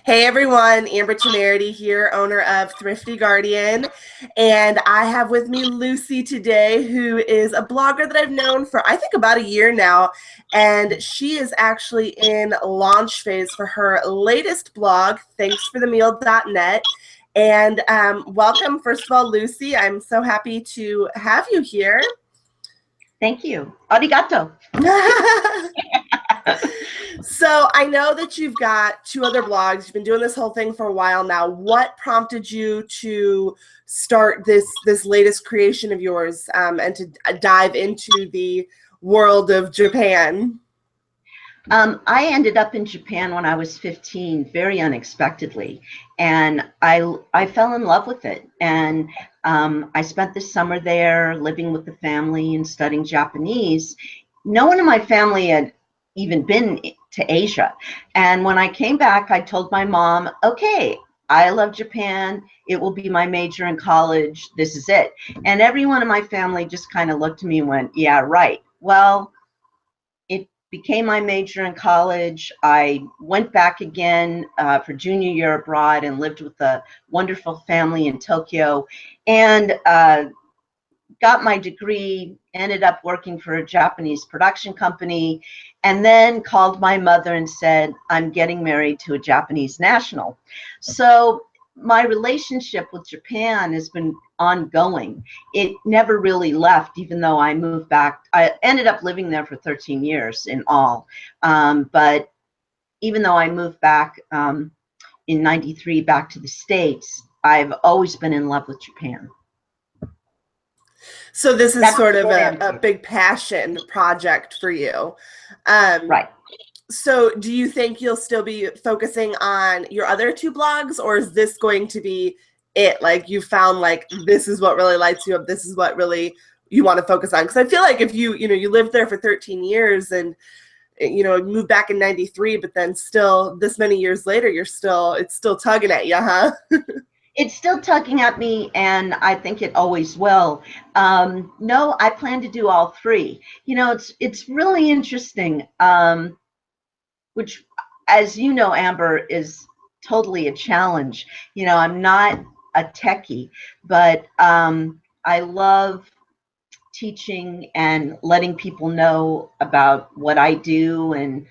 Hey everyone, Amber Temerity here, owner of Thrifty Guardian, and I have with me Lucy today, who is a blogger that I've known for I think about a year now, and she is actually in launch phase for her latest blog, thanksforthemeal.net. And welcome, first of all, Lucy. I'm so happy to have you here. Thank you. Arigato. So I know that you've got two other blogs. You've been doing this whole thing for a while now. What prompted you to start this latest creation of yours and to dive into the world of Japan? I ended up in Japan when I was 15, very unexpectedly, and I fell in love with it. And I spent the summer there, living with the family and studying Japanese. No one in my family had even been to Asia, and when I came back, I told my mom, "Okay, I love Japan. It will be my major in college. This is it." And everyone in my family just kind of looked at me and went, "Yeah, right." Well, it became my major in college. I went back again for junior year abroad and lived with a wonderful family in Tokyo, and got my degree, ended up working for a Japanese production company, and then called my mother and said, "I'm getting married to a Japanese national." So my relationship with Japan has been ongoing. It never really left, even though I moved back. I ended up living there for 13 years in all. But even though I moved back in '93 back to the States, I've always been in love with Japan. So this is That's sort the of short a answer. big passion project for you. Right. So do you think you'll still be focusing on your other two blogs, or is this going to be it? Like you found like this is what really lights you up, this is what really you want to focus on? Because I feel like if you lived there for 13 years and moved back in '93, but then still this many years later it's still tugging at you, huh? It's still tugging at me, and I think it always will. No, I plan to do all three. It's really interesting, which, as you know, Amber, is totally a challenge. I'm not a techie, but I love teaching and letting people know about what I do and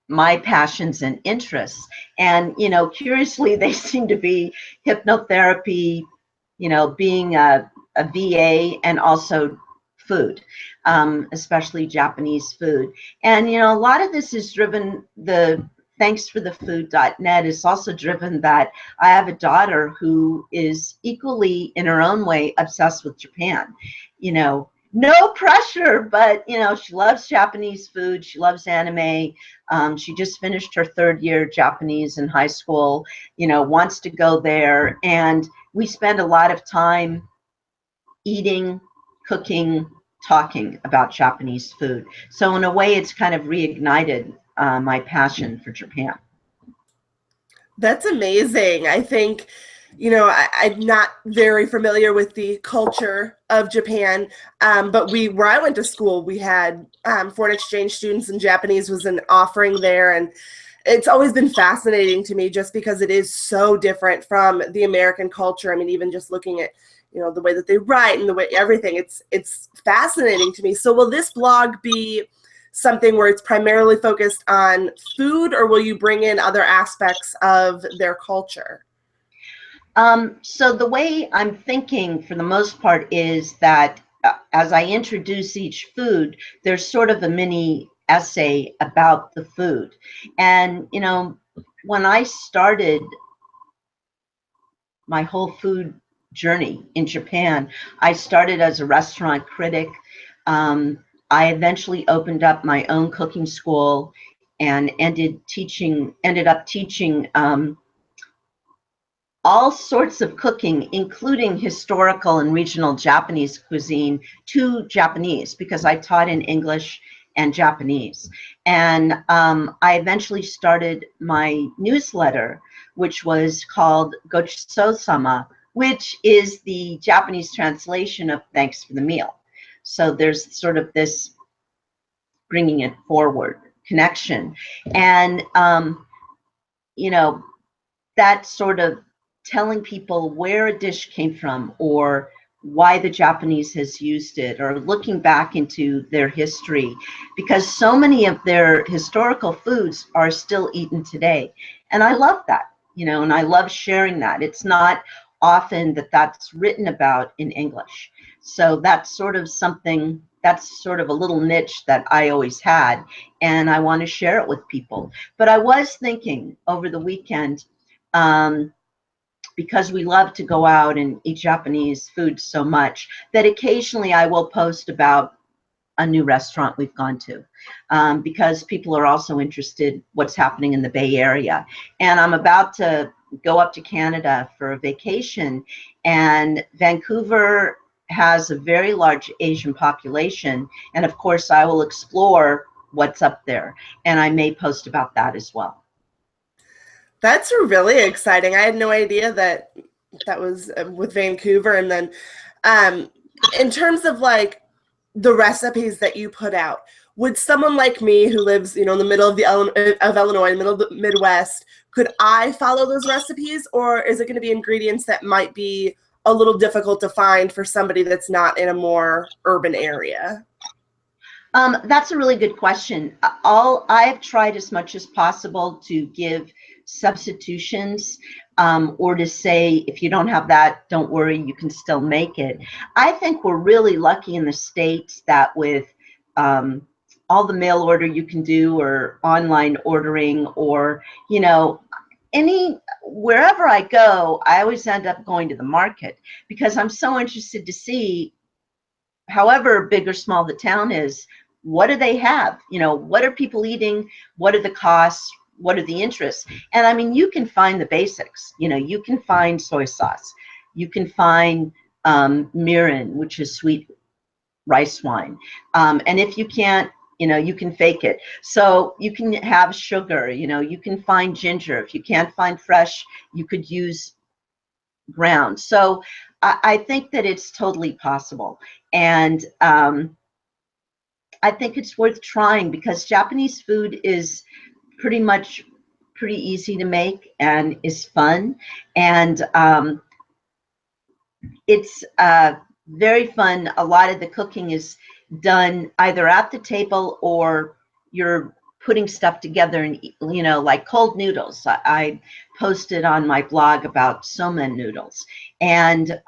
my passions and interests. And, curiously, they seem to be hypnotherapy, being a VA, and also food, especially Japanese food. And, a lot of this is driven, the thanksforthefood.net is also driven that I have a daughter who is equally, in her own way, obsessed with Japan. No pressure, but she loves Japanese food. She loves anime. She just finished her third year Japanese in high school. Wants to go there, and we spend a lot of time eating, cooking, talking about Japanese food. So in a way, it's kind of reignited my passion for Japan. That's amazing. I think, I'm not very familiar with the culture of Japan, but where I went to school, we had foreign exchange students, and Japanese was an offering there. And it's always been fascinating to me just because it is so different from the American culture. I mean, even just looking at, the way that they write and the way everything, it's fascinating to me. So will this blog be something where it's primarily focused on food, or will you bring in other aspects of their culture? So the way I'm thinking for the most part is that as I introduce each food, there's sort of a mini essay about the food. And, when I started my whole food journey in Japan, I started as a restaurant critic. I eventually opened up my own cooking school and ended up teaching all sorts of cooking, including historical and regional Japanese cuisine, to Japanese, because I taught in English and Japanese. And I eventually started my newsletter, which was called Gochiso-sama, which is the Japanese translation of thanks for the meal. So there's sort of this bringing it forward connection. And, that sort of telling people where a dish came from or why the Japanese has used it, or looking back into their history, because so many of their historical foods are still eaten today. And I love that, and I love sharing that. It's not often that that's written about in English. So that's sort of something, that's sort of a little niche that I always had, and I want to share it with people. But I was thinking over the weekend, because we love to go out and eat Japanese food so much, that occasionally I will post about a new restaurant we've gone to, because people are also interested what's happening in the Bay Area. And I'm about to go up to Canada for a vacation, and Vancouver has a very large Asian population, and of course I will explore what's up there, and I may post about that as well. That's really exciting. I had no idea that that was with Vancouver. And then in terms of like the recipes that you put out, would someone like me who lives, in the middle of Illinois, middle of the Midwest, could I follow those recipes, or is it going to be ingredients that might be a little difficult to find for somebody that's not in a more urban area? That's a really good question. I've tried as much as possible to give substitutions, or to say, if you don't have that, don't worry, you can still make it. I think we're really lucky in the States that with all the mail order you can do, or online ordering, or, wherever I go, I always end up going to the market, because I'm so interested to see, however big or small the town is, what do they have? What are people eating? What are the costs? What are the interests? And I mean, you can find the basics. You can find soy sauce. You can find mirin, which is sweet rice wine. And if you can't, you can fake it. So you can have sugar, you can find ginger. If you can't find fresh, you could use ground. So I think that it's totally possible. And I think it's worth trying, because Japanese food is pretty easy to make and is fun. And it's very fun. A lot of the cooking is done either at the table, or you're putting stuff together, and like cold noodles. I posted on my blog about somen noodles, and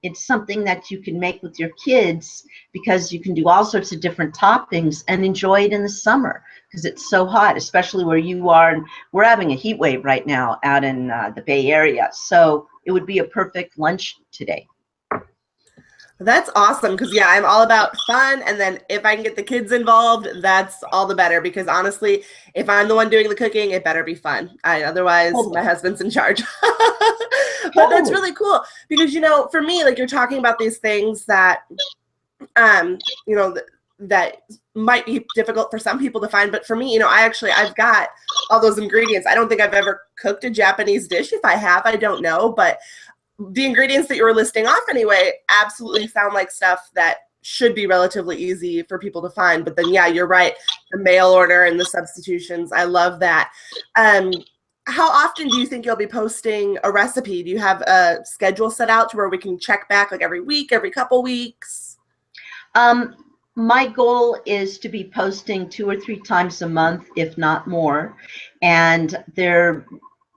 it's something that you can make with your kids, because you can do all sorts of different toppings and enjoy it in the summer, because it's so hot, especially where you are. And we're having a heat wave right now out in the Bay Area, so it would be a perfect lunch today. That's awesome, because yeah, I'm all about fun, and then if I can get the kids involved, that's all the better, because honestly, if I'm the one doing the cooking, it better be fun. Otherwise, my husband's in charge. But that's really cool, because for me, like, you're talking about these things that that might be difficult for some people to find, but for me, I've got all those ingredients. I don't think I've ever cooked a Japanese dish. If I have, I don't know, but the ingredients that you were listing off anyway absolutely sound like stuff that should be relatively easy for people to find. But then, yeah, you're right. The mail order and the substitutions, I love that. How often do you think you'll be posting a recipe? Do you have a schedule set out to where we can check back like every week, every couple weeks? My goal is to be posting 2 or 3 times a month, if not more. And they're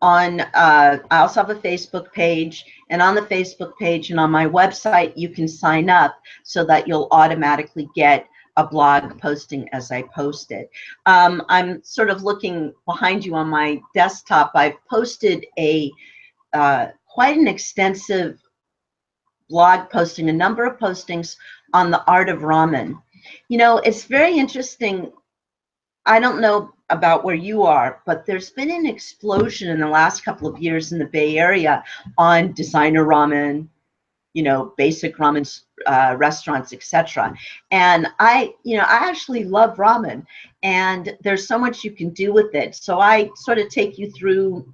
on, I also have a Facebook page, and on the Facebook page and on my website, you can sign up so that you'll automatically get a blog posting as I post it. I'm sort of looking behind you on my desktop. I've posted a quite an extensive blog posting, a number of postings on the art of ramen. It's very interesting. I don't know about where you are, but there's been an explosion in the last couple of years in the Bay Area on designer ramen, basic ramen restaurants, etc. And I actually love ramen, and there's so much you can do with it. So I sort of take you through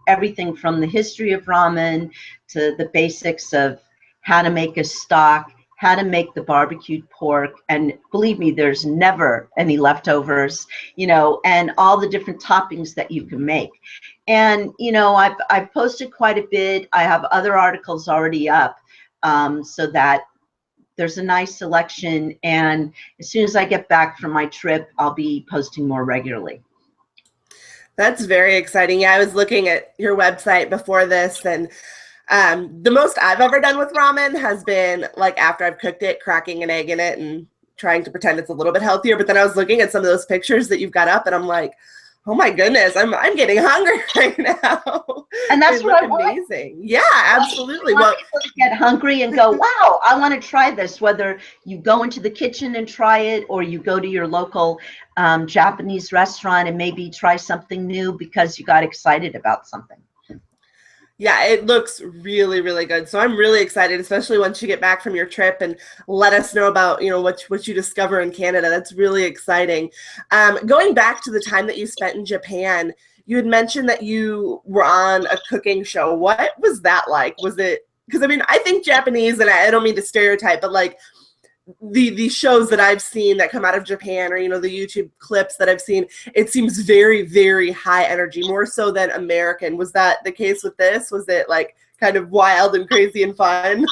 everything from the history of ramen to the basics of how to make a stock how to make the barbecued pork. And believe me, there's never any leftovers, and all the different toppings that you can make. And, I've posted quite a bit. I have other articles already up, so that there's a nice selection. And as soon as I get back from my trip, I'll be posting more regularly. That's very exciting. Yeah, I was looking at your website before this, and the most I've ever done with ramen has been like after I've cooked it, cracking an egg in it and trying to pretend it's a little bit healthier. But then I was looking at some of those pictures that you've got up, and I'm like, oh my goodness, I'm getting hungry right now. And They that's look what I want. amazing. Yeah, absolutely. I want people to get hungry and go, wow, I want to try this. Whether you go into the kitchen and try it, or you go to your local Japanese restaurant and maybe try something new because you got excited about something. Yeah, it looks really, really good. So I'm really excited, especially once you get back from your trip and let us know about, what you discover in Canada. That's really exciting. Going back to the time that you spent in Japan, you had mentioned that you were on a cooking show. What was that like? Was it, because I think Japanese, and I don't mean to stereotype, but like the shows that I've seen that come out of Japan, or the YouTube clips that I've seen, it seems very, very high energy, more so than American. Was that the case with this? Was it like kind of wild and crazy and fun?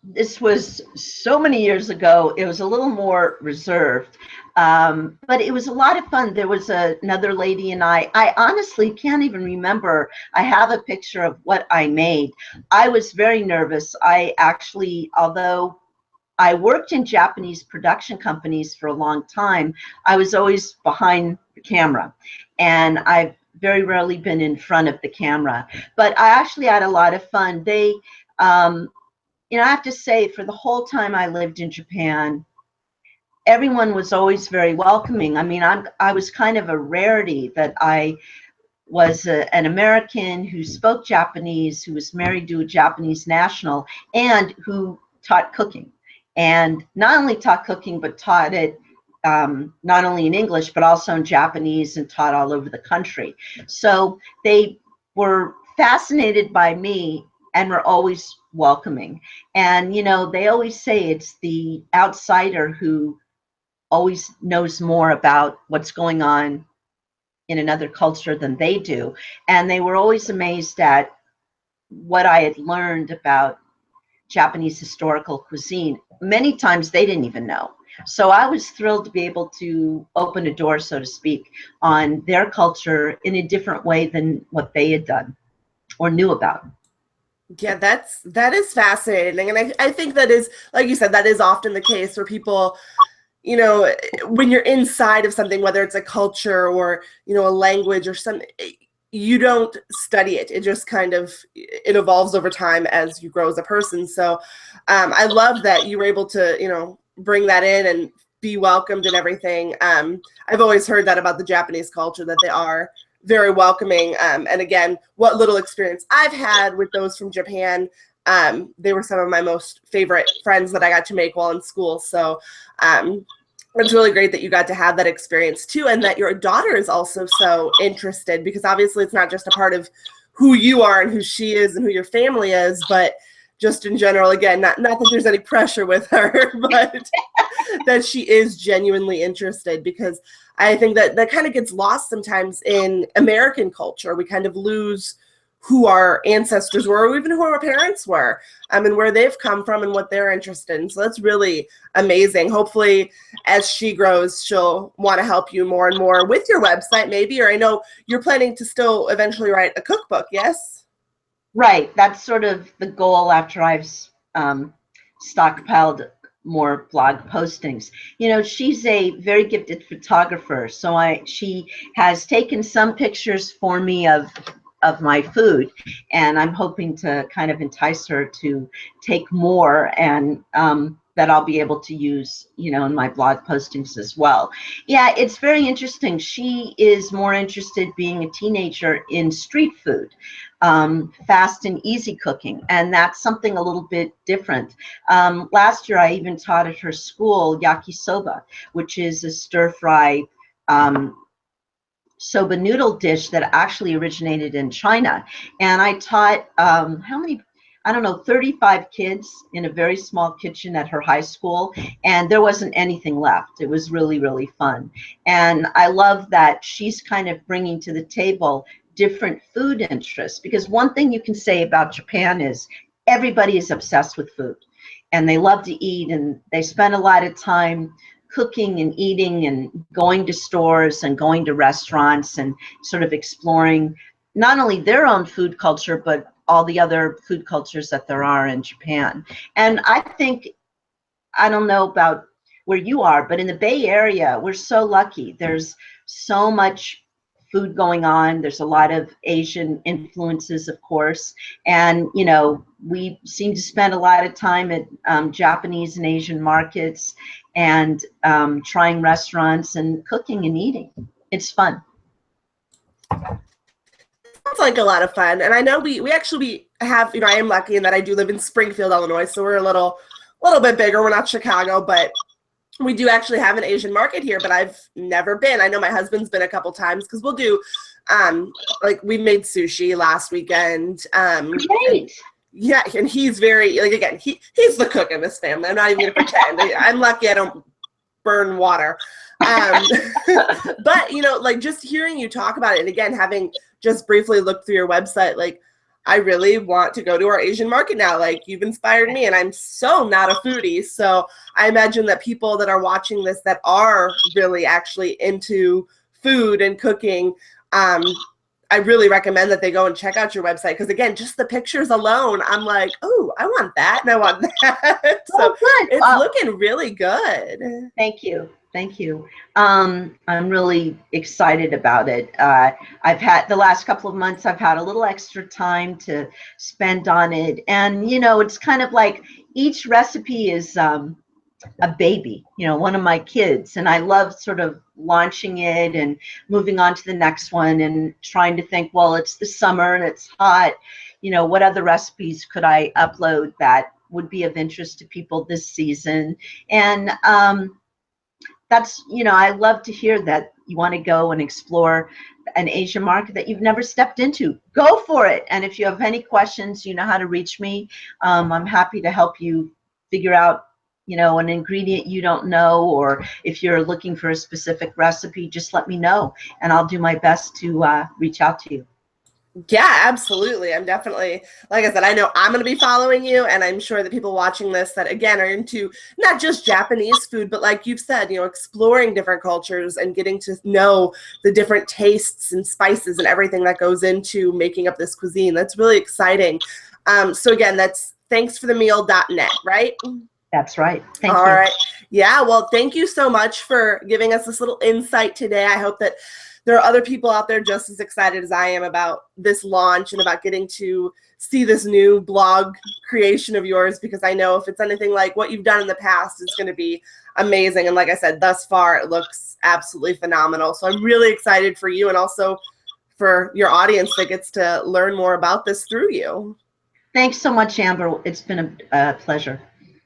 This was so many years ago. It was a little more reserved, but it was a lot of fun. There was another lady and I honestly can't even remember. I have a picture of what I made. I was very nervous. I actually, although I worked in Japanese production companies for a long time, I was always behind the camera, and I've very rarely been in front of the camera. But I actually had a lot of fun. I have to say, for the whole time I lived in Japan, everyone was always very welcoming. I was kind of a rarity that I was an American who spoke Japanese, who was married to a Japanese national, and who taught cooking. And not only taught cooking, but taught it not only in English, but also in Japanese, and taught all over the country. So they were fascinated by me and were always welcoming. And, they always say it's the outsider who always knows more about what's going on in another culture than they do. And they were always amazed at what I had learned about Japanese historical cuisine. Many times they didn't even know. So I was thrilled to be able to open a door, so to speak, on their culture in a different way than what they had done or knew about. Yeah, that is fascinating. And I think that is, like you said, that is often the case where people, when you're inside of something, whether it's a culture or, a language or something, you don't study it. It just kind of, it evolves over time as you grow as a person. So I love that you were able to, bring that in and be welcomed and everything. I've always heard that about the Japanese culture, that they are very welcoming. And again, what little experience I've had with those from Japan, they were some of my most favorite friends that I got to make while in school. So it's really great that you got to have that experience too, and that your daughter is also so interested, because obviously it's not just a part of who you are and who she is and who your family is, but just in general, again, not that there's any pressure with her, but that she is genuinely interested, because I think that kind of gets lost sometimes in American culture. We kind of lose who our ancestors were, or even who our parents were, and where they've come from and what they're interested in. So that's really amazing. Hopefully, as she grows, she'll want to help you more and more with your website, maybe, or I know you're planning to still eventually write a cookbook, yes? Right. That's sort of the goal after I've stockpiled more blog postings. She's a very gifted photographer, so she has taken some pictures for me of my food, and I'm hoping to kind of entice her to take more, and that I'll be able to use, in my blog postings as well. Yeah, it's very interesting. She is more interested, being a teenager, in street food, fast and easy cooking, and that's something a little bit different. Last year, I even taught at her school yakisoba, which is a stir-fry soba noodle dish that actually originated in China. And I taught I don't know, 35 kids in a very small kitchen at her high school, and there wasn't anything left. It was really, really fun. And I love that she's kind of bringing to the table different food interests, because one thing you can say about Japan is everybody is obsessed with food, and they love to eat, and they spend a lot of time cooking and eating and going to stores and going to restaurants and sort of exploring not only their own food culture, but all the other food cultures that there are in Japan. And I think, I don't know about where you are, but in the Bay Area, we're so lucky. There's so much food going on. There's a lot of Asian influences, of course. And, you know, we seem to spend a lot of time at Japanese and Asian markets and trying restaurants and cooking and eating. It's fun. Sounds like a lot of fun. And I know we actually have, you know, I am lucky in that I do live in Springfield, Illinois, so we're a little bit bigger. We're not Chicago, but we do actually have an Asian market here, but I've never been. I know my husband's been a couple times because we'll do like we made sushi last weekend. Great. Yeah, and he's very, like, again, he's the cook in this family. I'm not even gonna pretend. I'm lucky I don't burn water. But, you know, like, just hearing you talk about it, and again, having just briefly looked through your website, like, I really want to go to our Asian market now. Like, you've inspired me, and I'm so not a foodie. So I imagine that people that are watching this that are really actually into food and cooking, I really recommend that they go and check out your website, because again, just the pictures alone, I'm like, oh, I want that and I want that. So good. It's looking really good. Thank you. Thank you. I'm really excited about it. I've had the last couple of months, I've had a little extra time to spend on it. And, you know, it's kind of like each recipe is a baby, you know, one of my kids. And I love sort of launching it and moving on to the next one and trying to think, well, it's the summer and it's hot. You know, what other recipes could I upload that would be of interest to people this season? And that's, you know, I love to hear that you want to go and explore an Asian market that you've never stepped into. Go for it. And if you have any questions, you know how to reach me. I'm happy to help you figure out, you know, an ingredient you don't know, or if you're looking for a specific recipe, just let me know and I'll do my best to reach out to you. Yeah, absolutely. I'm definitely, like I said, I know I'm going to be following you, and I'm sure that people watching this that, again, are into not just Japanese food, but like you've said, you know, exploring different cultures and getting to know the different tastes and spices and everything that goes into making up this cuisine. That's really exciting. So again, that's thanksforthemeal.net, right? That's right. Thank you. All right. Yeah, well, thank you so much for giving us this little insight today. I hope that there are other people out there just as excited as I am about this launch and about getting to see this new blog creation of yours, because I know if it's anything like what you've done in the past, it's going to be amazing. And like I said, thus far, it looks absolutely phenomenal. So I'm really excited for you and also for your audience that gets to learn more about this through you. Thanks so much, Amber. It's been a pleasure.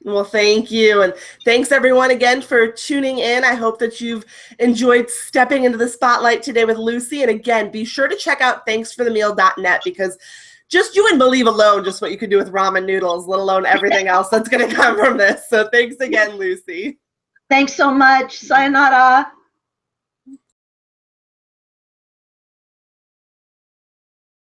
Well, thank you. And thanks everyone again for tuning in. I hope that you've enjoyed stepping into the spotlight today with Lucy. And again, be sure to check out thanksforthemeal.net, because just you wouldn't believe alone just what you could do with ramen noodles, let alone everything else that's going to come from this. So thanks again, Lucy. Thanks so much. Sayonara.